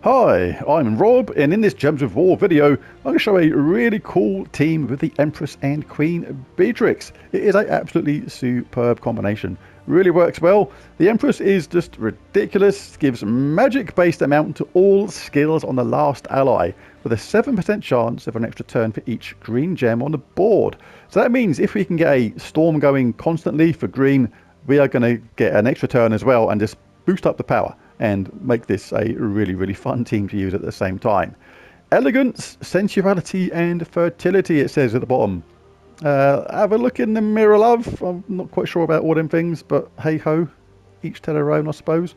Hi, I'm Rob, and in this Gems of War video, I'm going to show a really cool team with the Empress and Queen Beatrix. It is an absolutely superb combination. Really works well. The Empress is just ridiculous, gives magic-based amount to all skills on the last ally, with a 7% chance of an extra turn for each green gem on the board. So that means if we can get a storm going constantly for green, we are going to get an extra turn as well and just boost up the power and make this a really fun team to use at the same time. Elegance, sensuality and fertility, it says at the bottom. Have a look in the mirror, love. I'm not quite sure about all them things, but hey ho, each to their own, I suppose.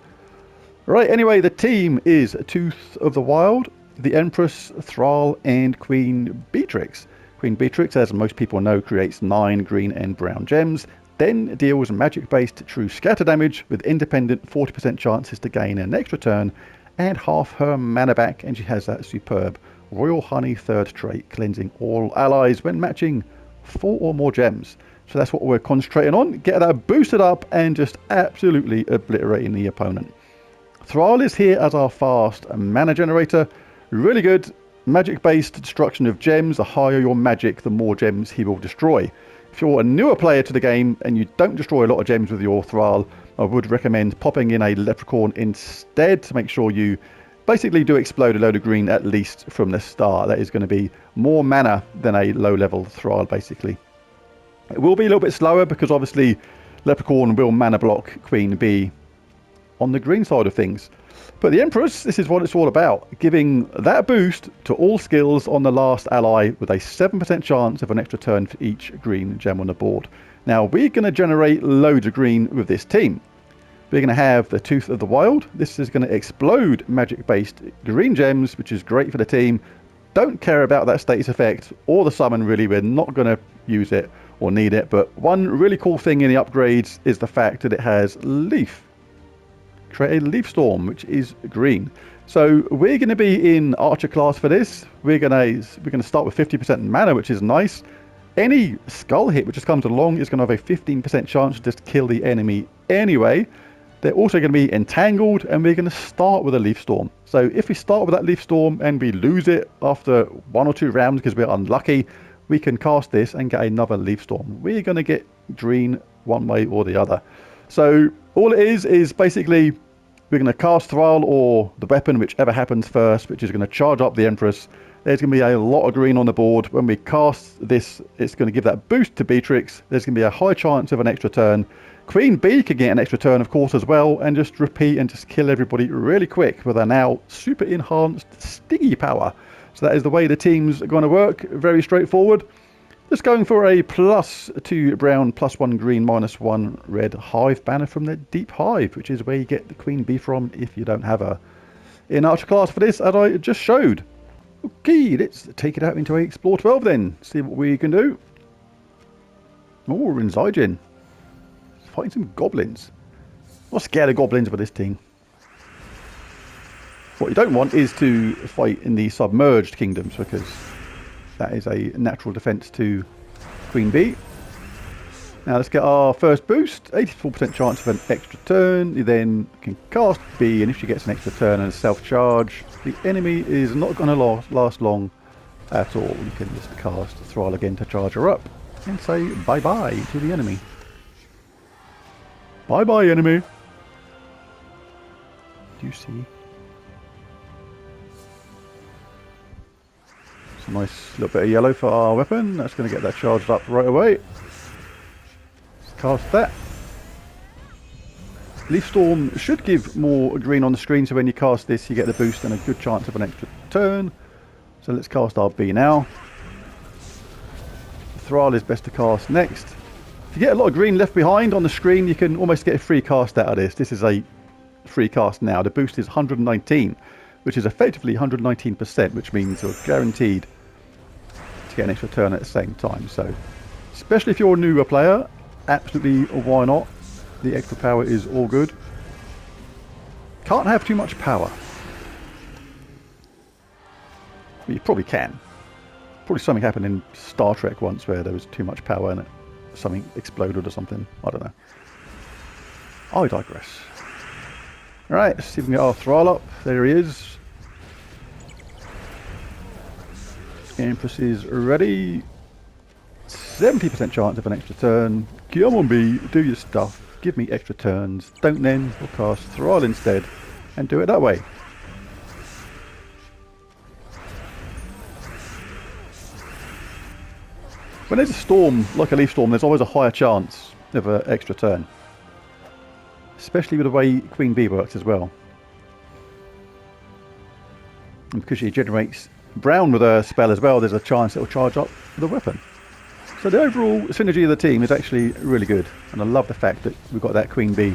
Right, anyway, the team is Tooth of the Wild, the Empress, Thrall and Queen Beatrix. Queen Beatrix, as most people know, creates 9 green and brown gems, then deals magic-based true scatter damage with independent 40% chances to gain an extra turn and half her mana back, and she has that superb Royal Honey third trait, cleansing all allies when matching 4 or more gems. So that's what we're concentrating on, get that boosted up and just absolutely obliterating the opponent. Thrall is here as our fast mana generator, really good magic-based destruction of gems. The higher your magic, the more gems he will destroy. If you're a newer player to the game and you don't destroy a lot of gems with your Thrall, I would recommend popping in a Leprechaun instead to make sure you basically do explode a load of green at least from the start. That is going to be more mana than a low level Thrall basically. It will be a little bit slower because obviously Leprechaun will mana block Queen Bee on the green side of things. But the Empress, this is what it's all about, giving that boost to all skills on the last ally with a 7% chance of an extra turn for each green gem on the board. Now, we're going to generate loads of green with this team. We're going to have the Tooth of the Wild. This is going to explode magic-based green gems, which is great for the team. Don't care about that status effect or the summon, really. We're not going to use it or need it. But one really cool thing in the upgrades is the fact that it has Leaf. Create a Leaf Storm, which is green. So we're going to be in Archer class for this. We're going to start with 50% mana, which is nice. Any skull hit which just comes along is going to have a 15% chance to just kill the enemy anyway. They're also going to be entangled, and we're going to start with a Leaf Storm. So if we start with that Leaf Storm and we lose it after 1 or 2 rounds because we're unlucky, we can cast this and get another Leaf Storm. We're going to get green one way or the other. So all it is basically we're going to cast Thrall or the weapon, whichever happens first, which is going to charge up the Empress. There's going to be a lot of green on the board. When we cast this, it's going to give that boost to Beatrix. There's going to be a high chance of an extra turn. Queen Bee can get an extra turn, of course, as well, and just repeat and just kill everybody really quick with our now super enhanced stingy power. So that is the way the team's going to work. Very straightforward. Just going for a +2 brown, +1 green, -1 red hive banner from the Deep Hive, which is where you get the Queen Bee from if you don't have her. In Archer class for this, as I just showed. Okay, let's take it out into a Explore 12 then. See what we can do. Oh, we're in Zygen. Fighting some goblins. I'm not scared of goblins with this team. What you don't want is to fight in the submerged kingdoms, because that is a natural defense to Queen Bee. Now let's get our first boost. 84% chance of an extra turn. You then can cast Bee, and if she gets an extra turn and a self-charge, the enemy is not going to last long at all. You can just cast Thrall again to charge her up and say bye-bye to the enemy. Bye-bye, enemy. Do you see? It's a nice little bit of yellow for our weapon. That's going to get that charged up right away. Let's cast that. Leaf Storm should give more green on the screen, so when you cast this you get the boost and a good chance of an extra turn. So let's cast our Bee now. Thrall is best to cast next. If you get a lot of green left behind on the screen, you can almost get a free cast out of this. This is a free cast now. The boost is 119, which is effectively 119%, which means you're guaranteed to get an extra turn at the same time. So, especially if you're a newer player, absolutely why not? The extra power is all good. Can't have too much power. Well, you probably can. Probably something happened in Star Trek once where there was too much power and something exploded or something. I don't know. I digress. Alright, let's see if we can get our Thrall up. There he is. Empress is ready. 70% chance of an extra turn. Come on, B, do your stuff. Give me extra turns. Don't then, we'll cast Thrall instead and do it that way. When there's a storm, like a leaf storm, there's always a higher chance of an extra turn. Especially with the way Queen Bee works as well. And because she generates brown with her spell as well, there's a chance it will charge up the weapon. So the overall synergy of the team is actually really good. And I love the fact that we've got that Queen Bee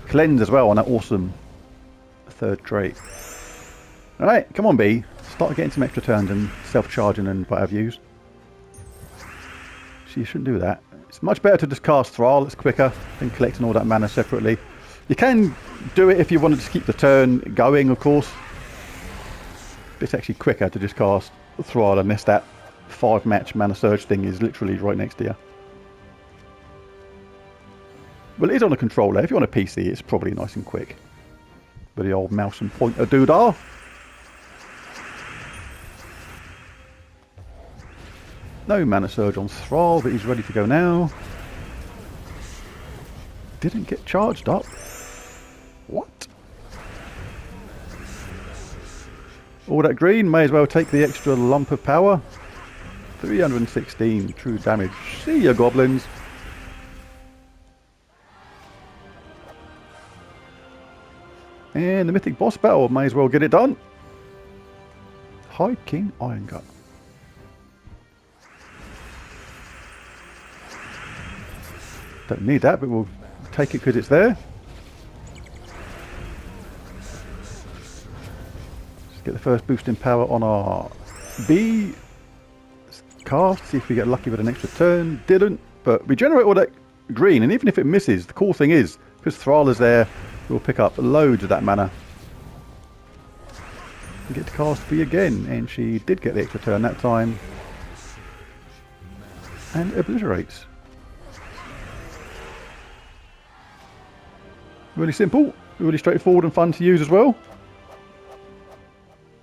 cleanse as well on that awesome third trait. Alright, come on Bee. Start getting some extra turns and self-charging and what have yous. You shouldn't do that. It's much better to just cast Thrall, it's quicker than collecting all that mana separately. You can do it if you wanted to keep the turn going, of course. But it's actually quicker to just cast Thrall unless that 5-match mana surge thing is literally right next to you. Well, it is on a controller. If you're on a PC, it's probably nice and quick. With the old mouse and pointer doodah. No mana surge on Thrall, but he's ready to go now. Didn't get charged up. What? All that green, may as well take the extra lump of power. 316 true damage. See ya, goblins. And the mythic boss battle, may as well get it done. High King Iron Gut. Don't need that, but we'll take it because it's there. Let's get the first boost in power on our B. Let's cast, see if we get lucky with an extra turn. Didn't, but we generate all that green, and even if it misses, the cool thing is, because Thrall is there, we'll pick up loads of that mana. We get to cast B again, and she did get the extra turn that time. And obliterates. Really simple, really straightforward and fun to use as well.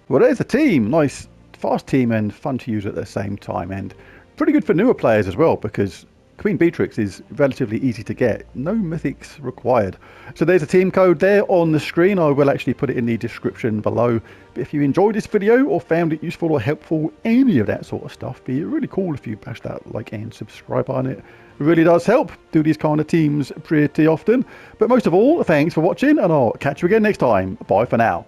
Well, there's a team. Nice, fast team and fun to use at the same time. And pretty good for newer players as well, because Queen Beatrix is relatively easy to get. No mythics required. So there's a team code there on the screen. I will actually put it in the description below. But if you enjoyed this video or found it useful or helpful, any of that sort of stuff, it'd be really cool if you bash that like and subscribe on it. It really does help. Do these kind of teams pretty often. But most of all, thanks for watching, and I'll catch you again next time. Bye for now.